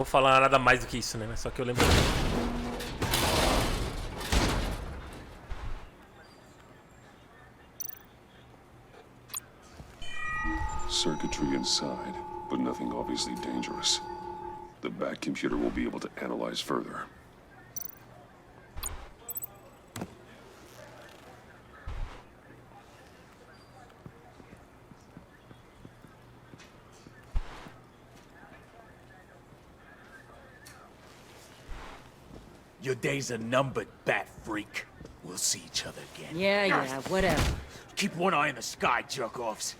Vou falar nada mais do que isso, né? Mas só que eu lembro. Circuitry inside, but nothing obviously dangerous. The back computer will be able to analyze further. Your days are numbered, bat freak. We'll see each other again. Yeah, whatever. Keep one eye in the sky, jerk-offs.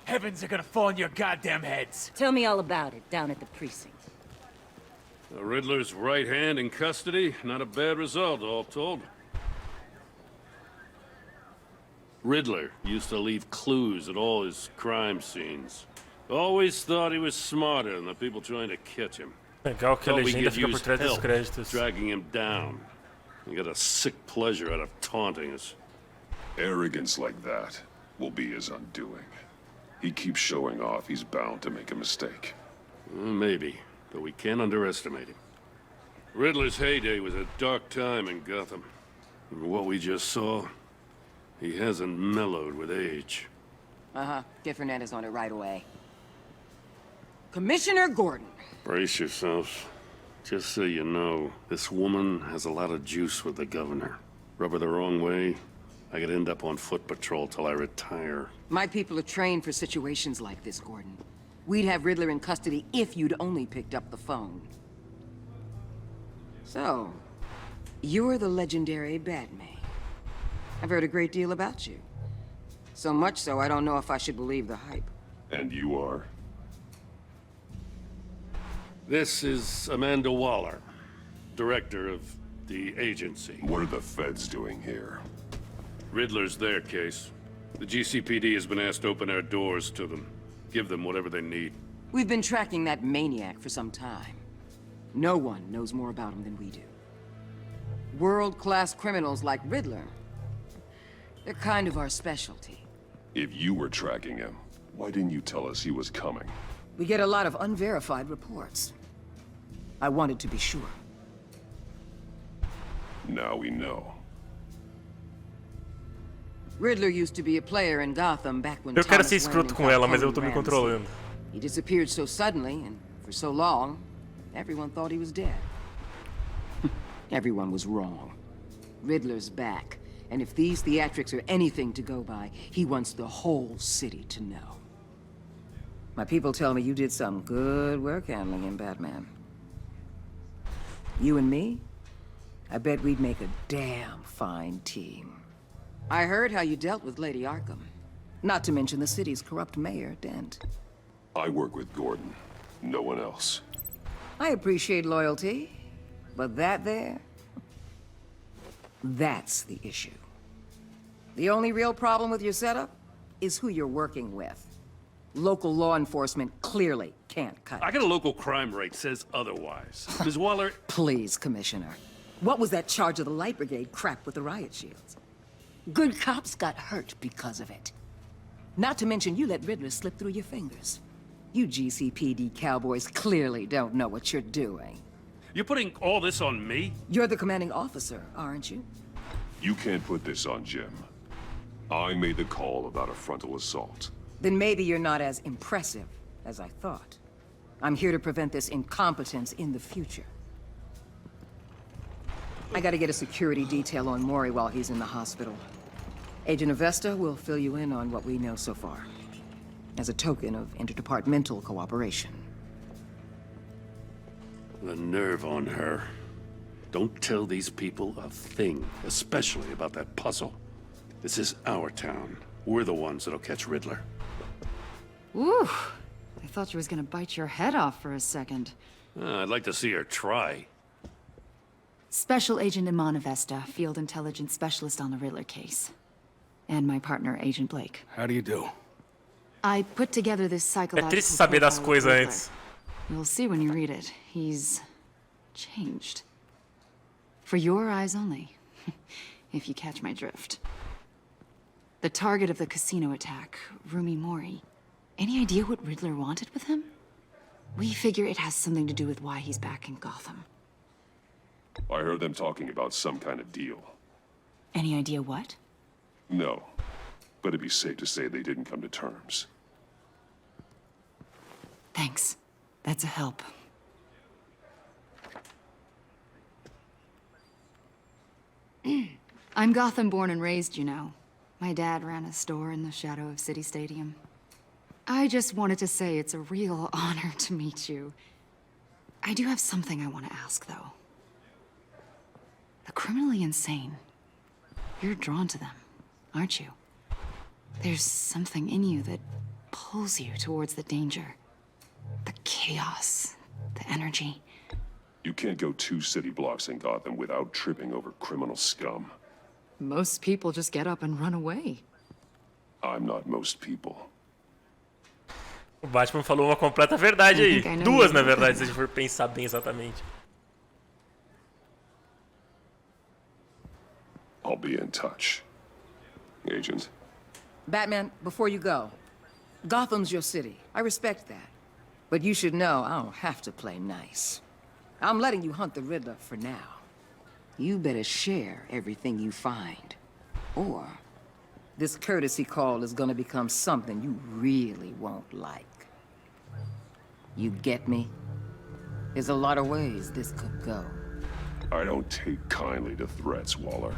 Heavens are gonna fall on your goddamn heads. Tell me all about it down at the precinct. The Riddler's right hand in custody. Not a bad result, all told. Riddler used to leave clues at all his crime scenes. Always thought he was smarter than the people trying to catch him. Legal que a Thought we legenda could fica por use trás dos help, créditos. dragging him down. He got a sick pleasure out of taunting us. Arrogance like that will be his undoing. He keeps showing off, he's bound to make a mistake. Maybe, but we can't underestimate him. Riddler's heyday was a dark time in Gotham. And what we just saw, he hasn't mellowed with age. Get Fernandez on it right away. Commissioner Gordon. Brace yourselves. Just so you know, this woman has a lot of juice with the governor. Rub her the wrong way, I could end up on foot patrol till I retire. My people are trained for situations like this, Gordon. We'd have Riddler in custody if you'd only picked up the phone. So, you're the legendary Batman. I've heard a great deal about you. So much so, I don't know if I should believe the hype. And you are? This is Amanda Waller, director of the Agency. What are the feds doing here? Riddler's their case. The GCPD has been asked to open our doors to them. Give them whatever they need. We've been tracking that maniac for some time. No one knows more about him than we do. World-class criminals like Riddler. They're kind of our specialty. If you were tracking him, why didn't you tell us he was coming? We get a lot of unverified reports. I wanted to be sure. Now we know. Riddler used to be a player in Gotham back when Eu quero Thomas ser Wayne escroto and com ela, mas eu tô Falcone me ran the controlando. city. He disappeared so suddenly and for so long, everyone thought he was dead. Everyone was wrong. Riddler's back, and if these theatrics are anything to go by, he wants the whole city to know. My people tell me you did some good work handling him, Batman. You and me? I bet we'd make a damn fine team. I heard how you dealt with Lady Arkham. Not to mention the city's corrupt mayor, Dent. I work with Gordon. No one else. I appreciate loyalty, but that there... that's the issue. The only real problem with your setup is who you're working with. Local law enforcement clearly can't cut I it. got a local crime rate says otherwise. Ms. Waller, Please, Commissioner. What was that charge of the Light Brigade crap with the riot shields? Good cops got hurt because of it. Not to mention you let Riddler slip through your fingers. You GCPD cowboys clearly don't know what you're doing. you're putting all this on me? You're the commanding officer, aren't you? You can't put this on Jim. I made the call about a frontal assault. Then maybe you're not as impressive as I thought. I'm here to prevent this incompetence in the future. I gotta get a security detail on Maury while he's in the hospital. Agent Avesta will fill you in on what we know so far, as a token of interdepartmental cooperation. The nerve on her. Don't tell these people a thing, especially about that puzzle. This is our town. We're the ones that'll catch Riddler. Ooh, I thought you was gonna bite your head off for a second. I'd like to see her try. Special Agent Iman Avesta, Field Intelligence Specialist on the Riddler case. And my partner, Agent Blake. How do you do? I put together this É psychological triste saber das profile of coisas Riddler. antes. You'll see when you read it. He's... changed. For your eyes only. If you catch my drift. The target of the casino attack, Rumi Mori. Any idea what Riddler wanted with him? We figure it has something to do with why he's back in Gotham. I heard them talking about some kind of deal. Any idea what? No, but it'd be safe to say they didn't come to terms. Thanks. That's a help. I'm Gotham born and raised, you know. My dad ran a store in the shadow of City Stadium. I just wanted to say it's a real honor to meet you. I do have something I want to ask, though. The criminally insane. You're drawn to them, aren't you? There's something in you that pulls you towards the danger. The chaos, the energy. You can't go 2 city blocks in Gotham without tripping over criminal scum. Most people just get up and run away. I'm not most people. O Batman falou uma completa verdade aí. Duas, na verdade, se a gente for pensar bem exatamente. I'll be in touch. Agent. Batman, before you go, Gotham's your city. I respect that. But you should know I don't have to play nice. I'm letting you hunt the Riddler for now. You better share everything you find. Or this courtesy call is gonna become something you really won't like. You get me? There's a lot of ways this could go. I don't take kindly to threats, Waller.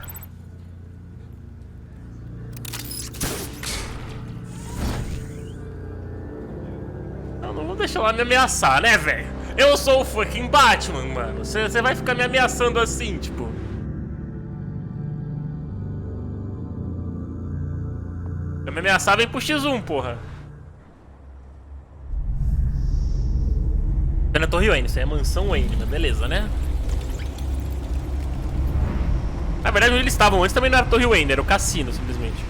Não vou deixar ela me ameaçar, né, velho? Eu sou o fucking Batman, mano. Você vai ficar me ameaçando assim, tipo... Eu me ameaçar, vem pro X1, porra. Não é Torre Wayne, isso aí é Mansão Wayne, mas beleza, né? Na verdade, onde eles estavam antes também não era Torre Wayne, era o cassino, simplesmente.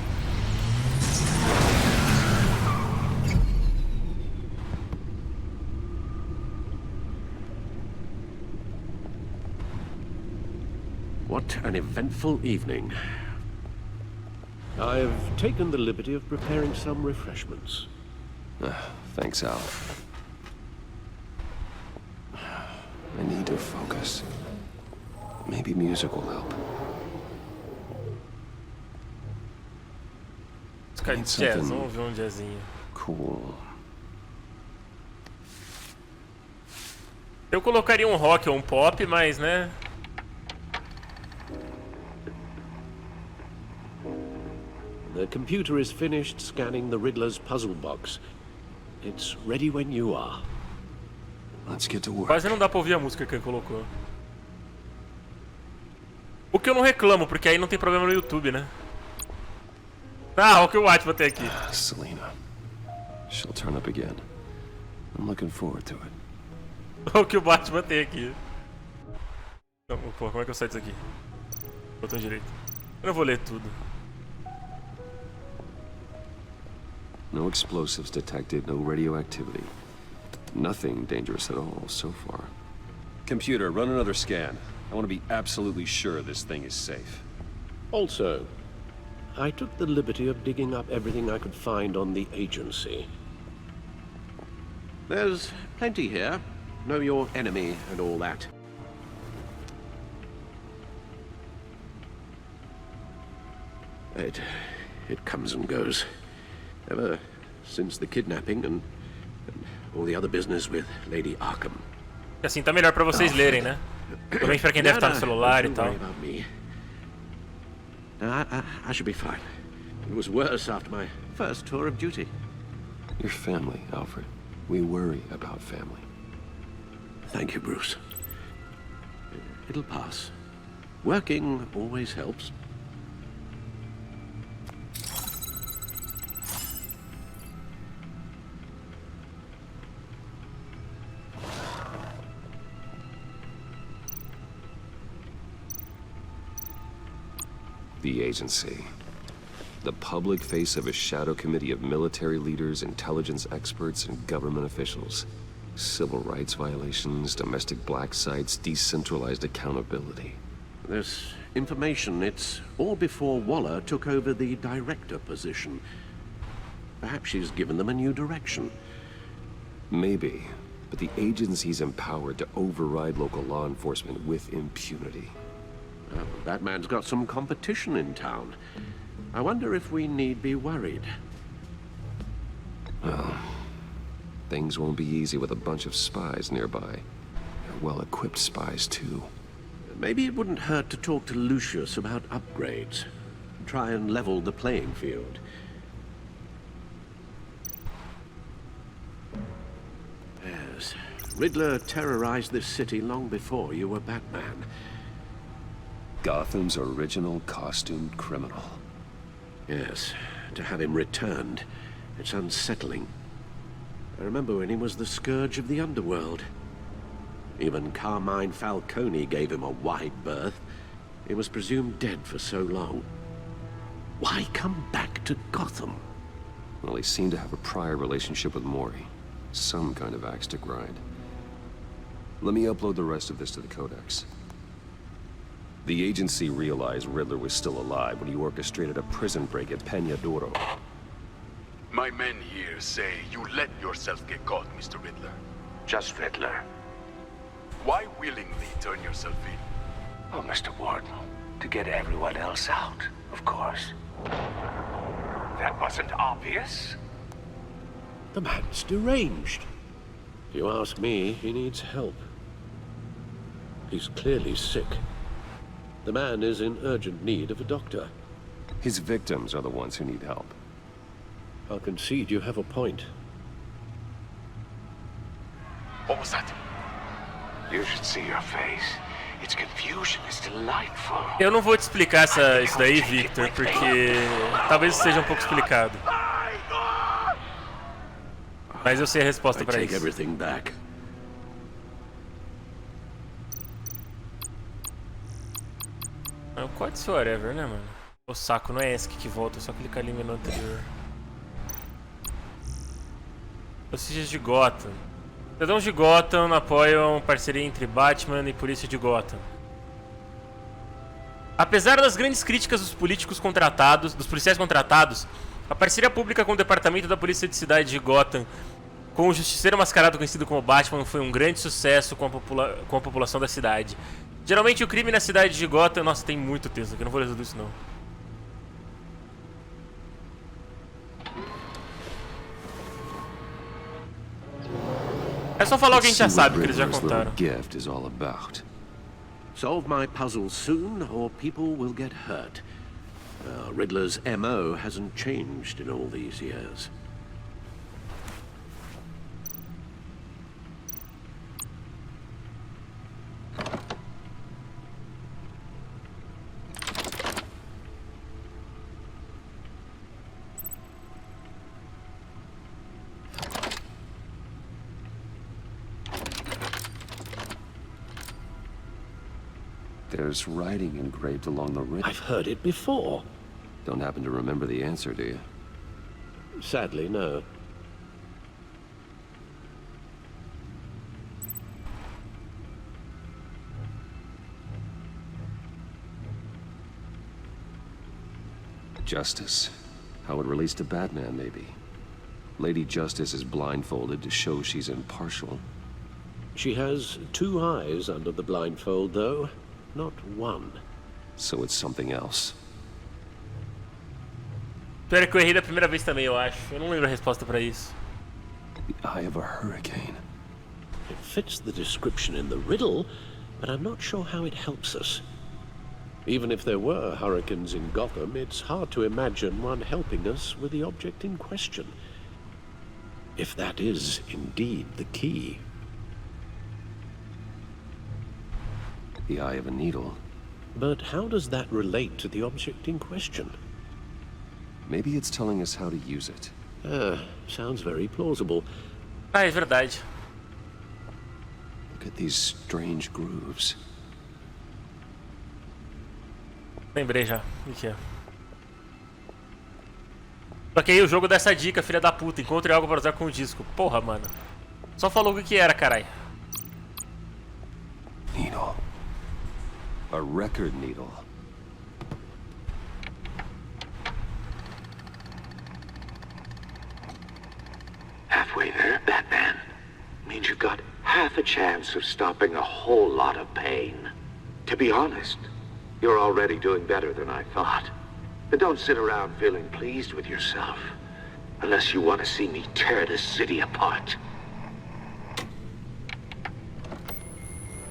What an eventful evening. I've taken the liberty of preparing some refreshments. Thanks, Al. I need to focus. Maybe music will help. Os caras de jazz, vamos ouvir um jazzinho. Cool. Eu colocaria um rock ou um pop, mas, né... The computer is finished scanning the Riddler's puzzle box. It's ready when you are. Let's get to work. Quase não dá pra ouvir a música que ele colocou. O que eu não reclamo, porque aí não tem problema no YouTube, né? Ah, o que o Watchman tem aqui. Selena. She'll turn up again. I'm looking forward to it. O que o Batman tem aqui. Não, pô, como é que eu saio disso aqui? Botão direito. Eu não vou ler tudo. No explosives detected, no radioactivity. Nothing dangerous at all so far. Computer, run another scan. I want to be absolutely sure this thing is safe. Also, I took the liberty of digging up everything I could find on the Agency. There's plenty here. Know your enemy and all that. It comes and goes. Ever since the kidnapping and all the other business with Lady Arkham. Assim tá melhor pra vocês lerem, né? Provavelmente pra quem deve estar no celular e tal. I should be fine. It was worse after my first tour of duty. Your family, Alfred. We worry about family. Thank you, Bruce. It'll pass. Working always helps. The Agency. The public face of a shadow committee of military leaders, intelligence experts, and government officials. Civil rights violations, domestic black sites, decentralized accountability. This information, it's all before Waller took over the director position. Perhaps she's given them a new direction. Maybe. but the agency's empowered to override local law enforcement with impunity. Well, Batman's got some competition in town. I wonder if we need be worried. Well, things won't be easy with a bunch of spies nearby. They're well-equipped spies, too. Maybe it wouldn't hurt to talk to Lucius about upgrades. Try and level the playing field. Yes, Riddler terrorized this city long before you were Batman. Gotham's original costumed criminal. Yes, to have him returned, it's unsettling. I remember when he was the scourge of the underworld. Even Carmine Falcone gave him a wide berth. He was presumed dead for so long. Why come back to Gotham? Well, he seemed to have a prior relationship with Mori. Some kind of axe to grind. Let me upload the rest of this to the Codex. The agency realized Riddler was still alive when he orchestrated a prison break at Peñadoro. My men here say you let yourself get caught, Mr. Riddler. Just Riddler. Why willingly turn yourself in? Oh, Mr. Warden, to get everyone else out, of course. That wasn't obvious. The man's deranged. If you ask me, he needs help. He's clearly sick. The man is in urgent need of a doctor. His victims are the ones who need help. I'll concede you have a point. What was that? You should see your face. Its confusion is delightful. Eu não vou te explicar isso daí, Victor, porque talvez seja um pouco explicado. Mas eu sei a resposta para isso. Everything back. Pode ser whatever, né, mano? O saco não é esse que volta, é só clicar ali no menu anterior. Notícias de Gotham. Cidadãos de Gotham apoiam parceria entre Batman e polícia de Gotham. Apesar das grandes críticas dos políticos contratados, dos policiais contratados, a parceria pública com o departamento da polícia de cidade de Gotham com o justiceiro mascarado conhecido como Batman foi um grande sucesso com a população da cidade. Geralmente o crime na cidade de Gotham... Nossa, tem muito texto aqui, eu não vou ler tudo isso não. É só falar o que a gente já sabe, que eles já contaram. Solve my puzzle soon, or people will get hurt. Riddler's MO hasn't changed in all these years. There's writing engraved along the rim. I've heard it before. Don't happen to remember the answer, do you? Sadly, no. Justice. How it relates to Batman, maybe. Lady Justice is blindfolded to show she's impartial. She has two eyes under the blindfold, though. Not one. So it's something else. Espero que eu errei da primeira vez também, eu acho. Eu não lembro a resposta pra isso. The eye of a hurricane. It fits the description in the riddle, but I'm not sure how it helps us. Even if there were hurricanes in Gotham, it's hard to imagine one helping us with the object in question. If that is indeed the key. The eye of a needle. But how does that relate to the object in question? Maybe it's telling us how to use it. Sounds very plausible. Ah, é verdade. Look at these strange grooves. Lembrei já. O que é? Só que aí o jogo dá essa dica, filha da puta. Encontre algo para usar com o disco. Porra, mano. Só falou o que era, carai. Needle. A record needle. Halfway there, Batman. means you've got half a chance of stopping a whole lot of pain. To be honest, you're already doing better than I thought. But don't sit around feeling pleased with yourself, unless you want to see me tear this city apart.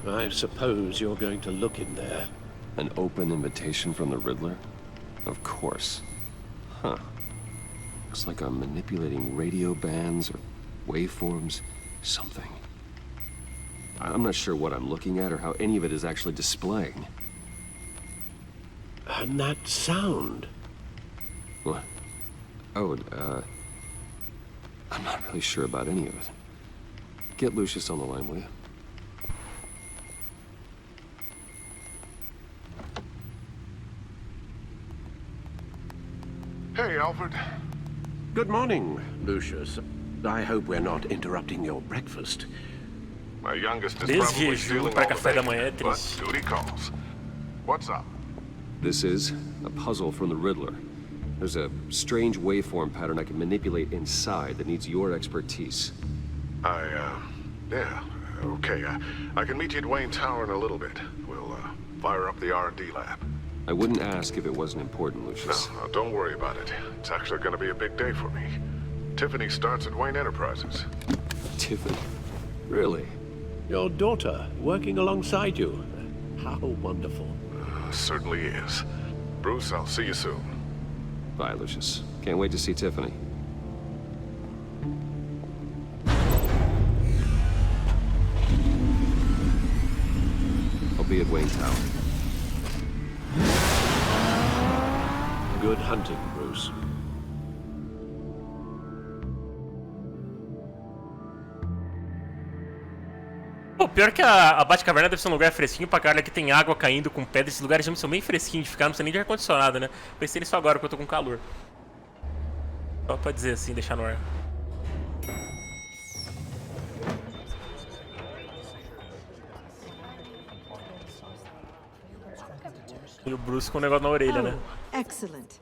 I suppose you're going to look in there. An open invitation from the Riddler? Of course. Huh. Looks like I'm manipulating radio bands or waveforms, something. I'm not sure what I'm looking at or how any of it is actually displaying. And that sound. What? Oh, I'm not really sure about any of it. Get Lucius on the line, will you? Hey, Alfred. Good morning, Lucius. I hope we're not interrupting your breakfast. My youngest is probably stealing all café da the manhã é bacon, but triste. duty calls. What's up? This is a puzzle from the Riddler. There's a strange waveform pattern I can manipulate inside that needs your expertise. Yeah, okay. I can meet you at Wayne Tower in a little bit. We'll, fire up the R&D lab. I wouldn't ask if it wasn't important, Lucius. No, don't worry about it. It's actually gonna be a big day for me. Tiffany starts at Wayne Enterprises. Tiffany? Really? Your daughter working alongside you. How wonderful. Certainly is. Bruce, I'll see you soon. Bye, Lucius. Can't wait to see Tiffany. I'll be at Wayne Tower. Good hunting, Bruce. Pô, pior que a Batcaverna deve ser um lugar fresquinho pra caralho, que tem água caindo com pedra. Esses lugares são bem fresquinhos de ficar, não precisa nem de ar-condicionado, né? Pensei nisso agora, porque eu tô com calor. Só pra dizer assim, deixar no ar. E o Bruce com o negócio na orelha, né? Excellent.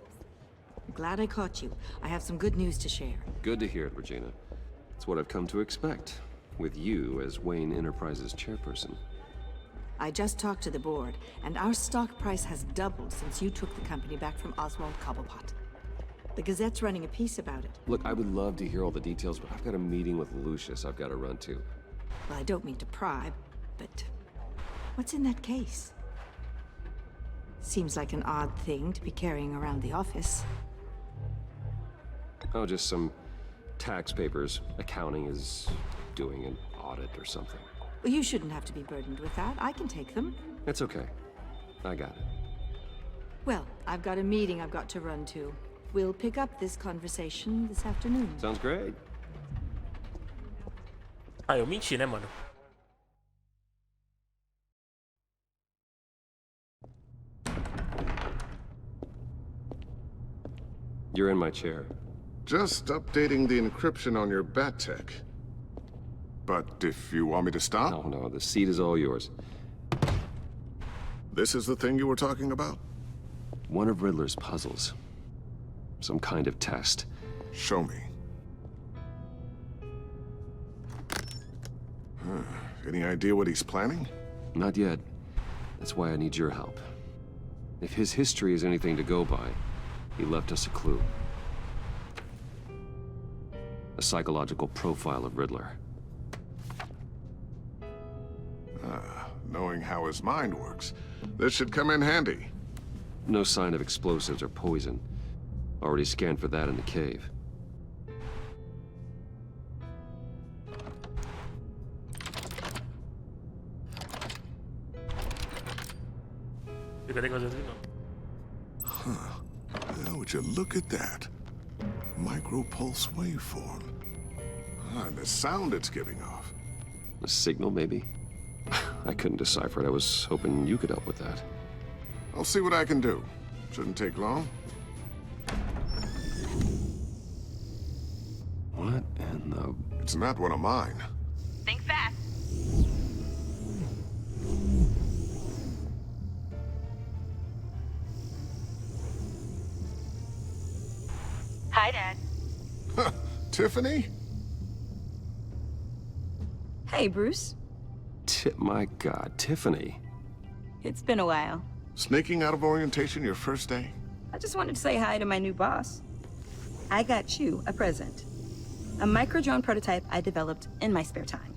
Glad I caught you. I have some good news to share. Good to hear it, Regina. It's what I've come to expect, with you as Wayne Enterprises chairperson. I just talked to the board, and our stock price has doubled since you took the company back from Oswald Cobblepot. The Gazette's running a piece about it. Look, I would love to hear all the details, but I've got a meeting with Lucius I've got to run to. Well, I don't mean to pry, but what's in that case? Seems like an odd thing to be carrying around the office. Oh, just some tax papers. Accounting is doing an audit or something. Well, you shouldn't have to be burdened with that. I can take them. It's okay. I got it. Well, I've got a meeting I've got to run to. We'll pick up this conversation this afternoon. Sounds great. Ah, eu menti, né, mano? You're in my chair. Just updating the encryption on your bat tech. But if you want me to stop? No, the seat is all yours. This is the thing you were talking about? One of Riddler's puzzles. Some kind of test. Show me. Any idea what he's planning? Not yet. That's why I need your help. If his history is anything to go by, he left us a clue. A psychological profile of Riddler. Knowing how his mind works, this should come in handy. No sign of explosives or poison. Already scanned for that in the cave. Now, would you look at that? Micropulse waveform. And the sound it's giving off. A signal, maybe? I couldn't decipher it. I was hoping you could help with that. I'll see what I can do. Shouldn't take long. What in the... It's not one of mine. Think fast. Hi, Dad. Tiffany? Hey, Bruce. My God, Tiffany. It's been a while. Sneaking out of orientation your first day? I just wanted to say hi to my new boss. I got you a present. A micro-drone prototype I developed in my spare time.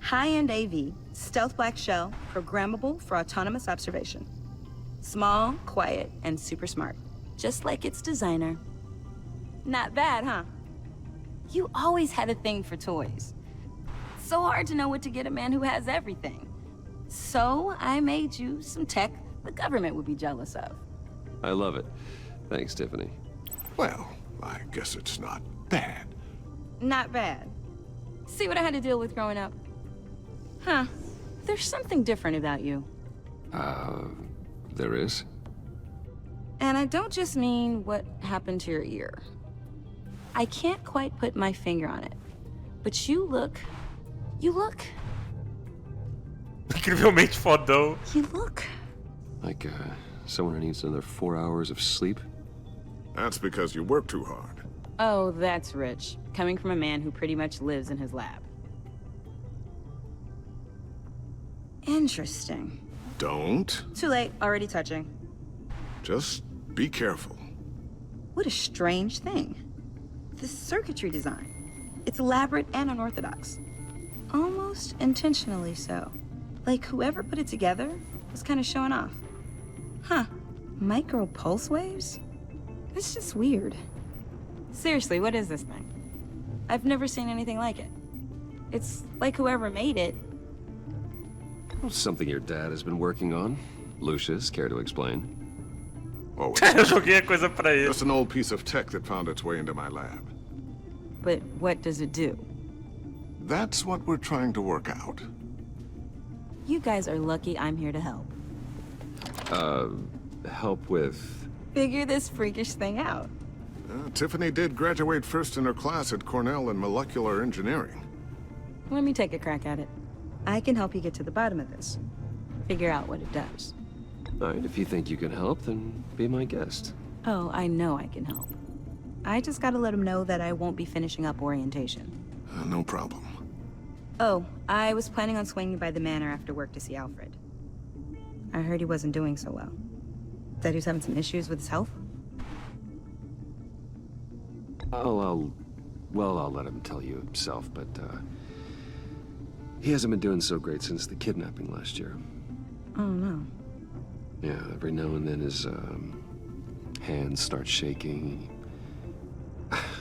High-end AV, stealth black shell, programmable for autonomous observation. Small, quiet, and super smart. Just like its designer. Not bad, huh? You always had a thing for toys. So hard to know what to get a man who has everything. So I made you some tech the government would be jealous of. I love it. Thanks, Tiffany. Well, I guess it's not bad. Not bad. See what I had to deal with growing up? Huh. There's something different about you. There is? And I don't just mean what happened to your ear. I can't quite put my finger on it. But you look... Incrivelmente fodão. You look... Like, someone who needs another 4 hours of sleep? That's because you work too hard. Oh, that's rich. Coming from a man who pretty much lives in his lab. Interesting. Don't. Too late. Already touching. Just be careful. What a strange thing. This circuitry design. It's elaborate and unorthodox. Almost intentionally so. Like whoever put it together was kind of showing off. Huh. Micro pulse waves? It's just weird. Seriously, what is this thing? I've never seen anything like it. It's like whoever made it. Well, something your dad has been working on. Lucius, care to explain? Oh, Eu joguei a coisa pra ele. just an old piece of tech that found its way into my lab. But what does it do? That's what we're trying to work out. You guys are lucky I'm here to help. Help with... Figure this freakish thing out. Tiffany did graduate first in her class at Cornell in molecular engineering. Let me take a crack at it. I can help you get to the bottom of this. Figure out what it does. All right, if you think you can help, then be my guest. Oh, I know I can help. I just gotta let him know that I won't be finishing up orientation. No problem. Oh, I was planning on swinging by the manor after work to see Alfred. I heard he wasn't doing so well. Said he was having some issues with his health? I'll let him tell you himself, but, he hasn't been doing so great since the kidnapping last year. Oh, no. Yeah, every now and then his, hands start shaking.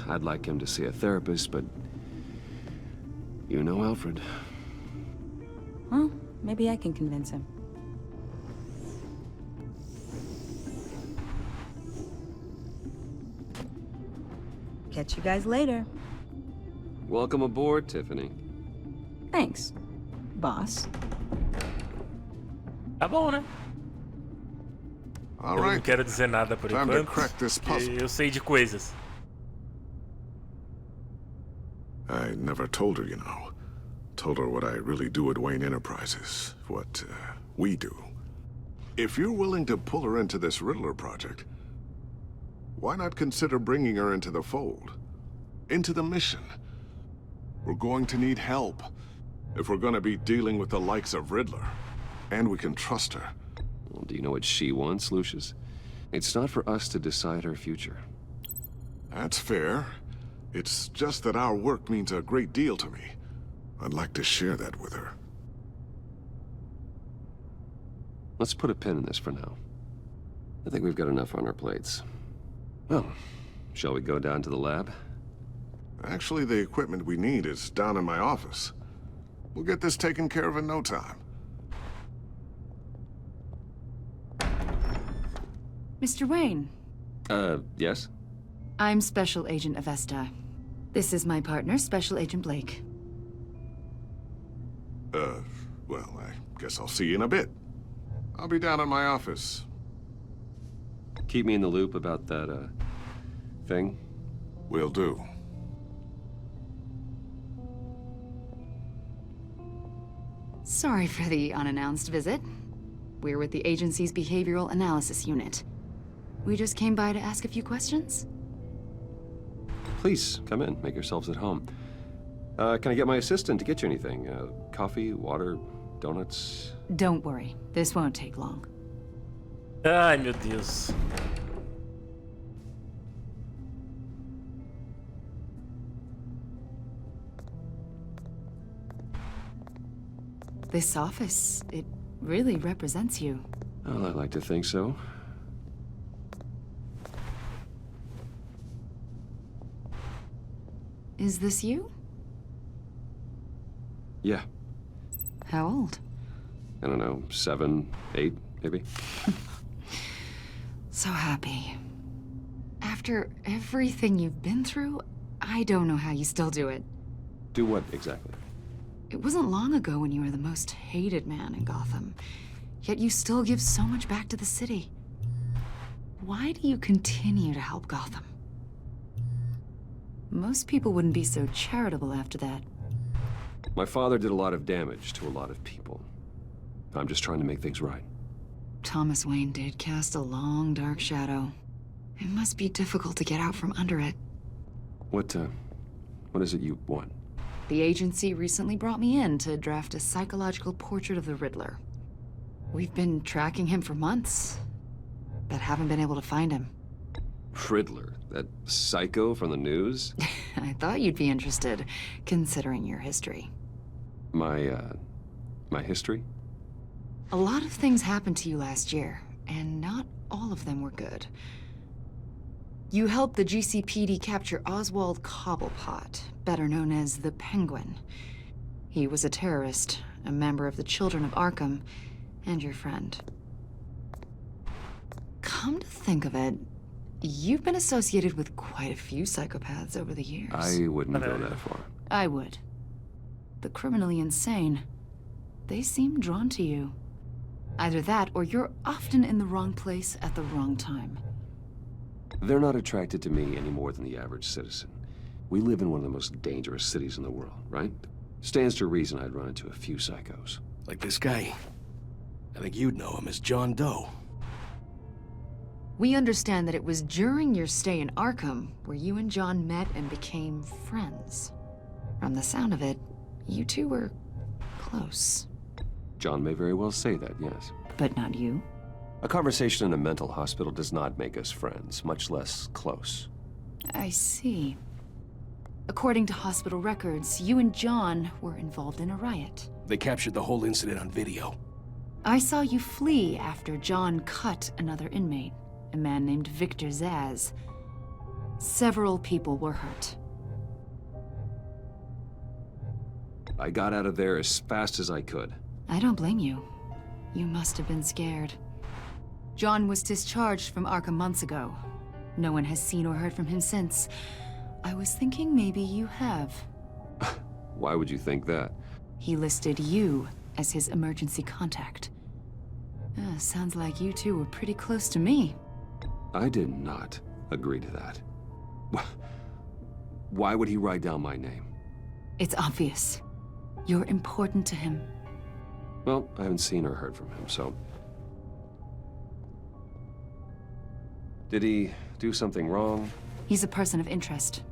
I'd like him to see a therapist, but... You know Alfred. Well, maybe I can convince him. Catch you guys later. Welcome aboard, Tiffany. Thanks, boss. Tá bom, né? All Eu right. não quero dizer nada por Time to enquanto. crack this puzzle. Eu sei de coisas. I never told her, you know. Told her what I really do at Wayne Enterprises. What, we do. If you're willing to pull her into this Riddler project, why not consider bringing her into the fold? Into the mission? We're going to need help. If we're gonna be dealing with the likes of Riddler. And we can trust her. Well, do you know what she wants, Lucius? It's not for us to decide her future. That's fair. It's just that our work means a great deal to me. I'd like to share that with her. Let's put a pin in this for now. I think we've got enough on our plates. Well, shall we go down to the lab? Actually, the equipment we need is down in my office. We'll get this taken care of in no time. Mr. Wayne. Yes? I'm Special Agent Avesta. This is my partner, Special Agent Blake. Well, I guess I'll see you in a bit. I'll be down in my office. Keep me in the loop about that, thing. Will do. Sorry for the unannounced visit. We're with the agency's behavioral analysis unit. We just came by to ask a few questions. Please, come in. Make yourselves at home. Can I get my assistant to get you anything? Coffee, water, donuts? Don't worry. This won't take long. Ai, meu Deus. This office, it really represents you. Well, I'd like to think so. Is this you? Yeah. How old? I don't know, 7, 8, maybe? So happy. After everything you've been through, I don't know how you still do it. Do what, exactly? It wasn't long ago when you were the most hated man in Gotham, yet you still give so much back to the city. Why do you continue to help Gotham? Most people wouldn't be so charitable after that. My father did a lot of damage to a lot of people. I'm just trying to make things right. Thomas Wayne did cast a long, dark shadow. It must be difficult to get out from under it. What is it you want? The agency recently brought me in to draft a psychological portrait of the Riddler. We've been tracking him for months, but haven't been able to find him. Riddler? That psycho from the news? I thought you'd be interested, considering your history. My history? A lot of things happened to you last year, and not all of them were good. You helped the GCPD capture Oswald Cobblepot, better known as the Penguin. He was a terrorist, a member of the Children of Arkham, and your friend. Come to think of it, you've been associated with quite a few psychopaths over the years. I wouldn't go that far. I would. The criminally insane, they seem drawn to you. Either that, or you're often in the wrong place at the wrong time. They're not attracted to me any more than the average citizen. We live in one of the most dangerous cities in the world, right? Stands to reason I'd run into a few psychos. Like this guy. I think you'd know him as John Doe. We understand that it was during your stay in Arkham where you and John met and became friends. From the sound of it, you two were close. John may very well say that, yes. But not you? A conversation in a mental hospital does not make us friends, much less close. I see. According to hospital records, you and John were involved in a riot. They captured the whole incident on video. I saw you flee after John cut another inmate, a man named Victor Zaz. Several people were hurt. I got out of there as fast as I could. I don't blame you. You must have been scared. John was discharged from Arkham months ago. No one has seen or heard from him since. I was thinking maybe you have. Why would you think that? He listed you as his emergency contact. Sounds like you two were pretty close to me. I did not agree to that. Why would he write down my name? It's obvious. You're important to him. Well, I haven't seen or heard from him, so... Did he do something wrong? He's a person of interest.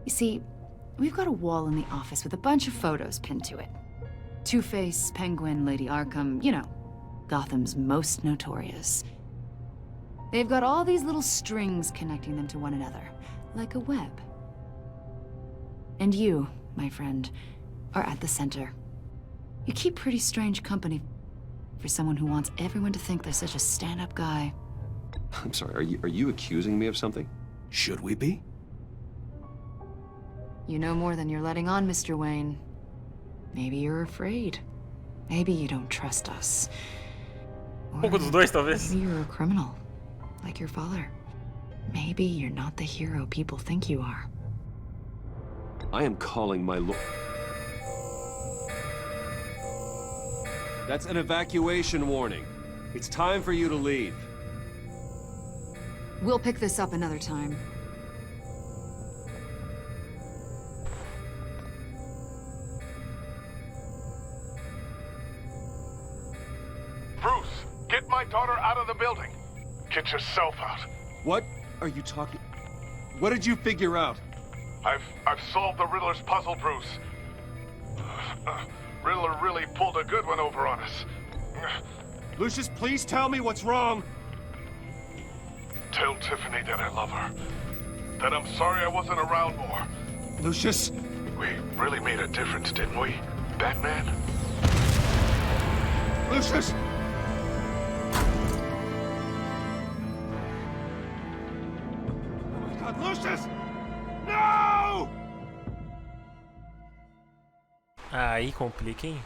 You see, we've got a wall in the office with a bunch of photos pinned to it. Two-Face, Penguin, Lady Arkham, you know, Gotham's most notorious. They've got all these little strings connecting them to one another, like a web. And you, my friend, are at the center. You keep pretty strange company for someone who wants everyone to think they're such a stand-up guy. I'm sorry, are you accusing me of something? Should we be? You know more than you're letting on, Mr. Wayne. Maybe you're afraid. Maybe you don't trust us. Pouco dos dois, talvez. Maybe you're a criminal, like your father. Maybe you're not the hero people think you are. I am calling my lord. That's an evacuation warning. It's time for you to leave. We'll pick this up another time. Bruce, get my daughter out of the building. Get yourself out. What are you talking? What did you figure out? I've solved the Riddler's puzzle, Bruce. Riddler really pulled a good one over on us. Lucius, please tell me what's wrong. Tell Tiffany that I love her. That I'm sorry I wasn't around more. Lucius? We really made a difference, didn't we, Batman? Lucius! Oh my God, Lucius! No! Aí complica, hein?